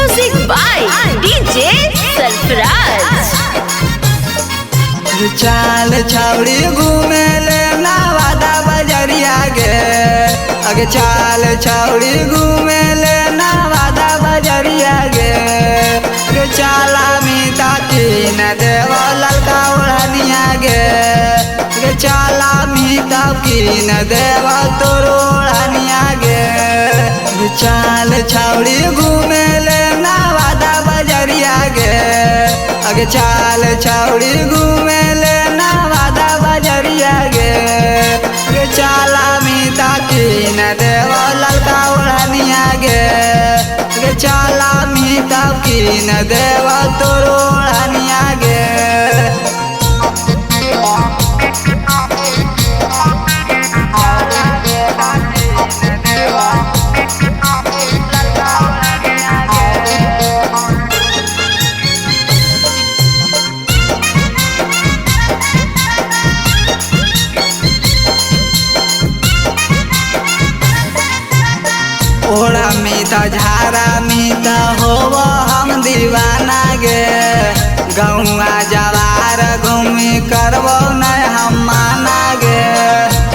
Music by DJ Sarfraz। चाल छावड़ी घूमे ले नवादा बजरिया गे, अगे चाल छावड़ी घूमे ले नवादा बजरिया गे, अगे चाला मीता की न देव ललका ओढ़निया गे, अगे चाला मीता की न देव तोर ओढ़निया गे। चाल छावड़ी घूमे ले नवादा बजरिया गे, अगे चाल छावड़ी घूमे ले नवादा बजरिया गे, अगे चाला मीता की न देव ललका ओढ़निया गे, अगे चाला मीता की न देव तोर ओढ़निया गे। ओढ़ा मीता झारा मीता होव हम दीवाना गे, गौआ जवार घूमी करबो न हम माना गे।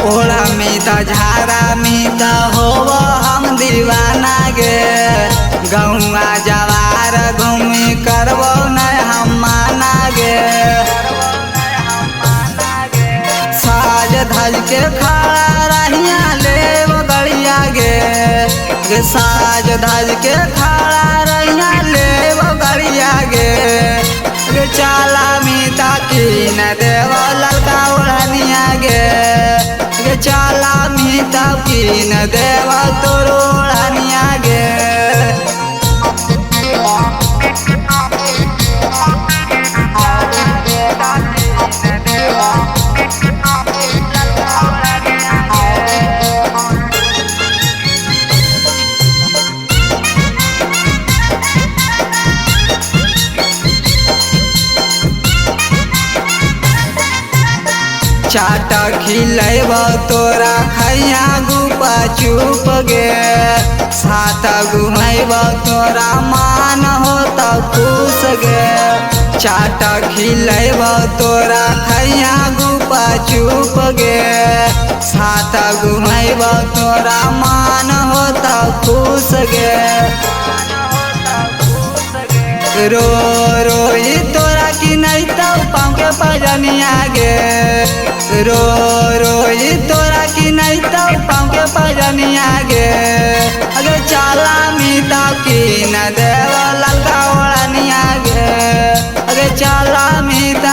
ओढ़ा मीता झारा मीता होव हम दीवाना गे, गौआ जवार घूमी करबो न हम माना गे। साज धज के खड़ा रहिया लेव गड़िया गे, साज धज के खड़ा रहिया लेव गड़िया गे, चाला मीता की न देव ललका ओढ़निया गे, चाला मीता की न देव तोर ओढ़निया गे। चाट खिलेब तोरा खैया गुपा चुप गे, साथ घुमेब तोरा मान हो तो खुश गे। चाट खिलेब तोरा खैया गुपा चुप गे, साथ घुमेब तोरा मान हो तो खुश गे। रो रोई तोरा की नहीं तो पाँव के पजनिया गे, रो रोई तोरा की नहीं तो पाँव के पजनिया गे, अगे चाला मीता की न देव ललका ओढ़निया गे, अगे चाला मीता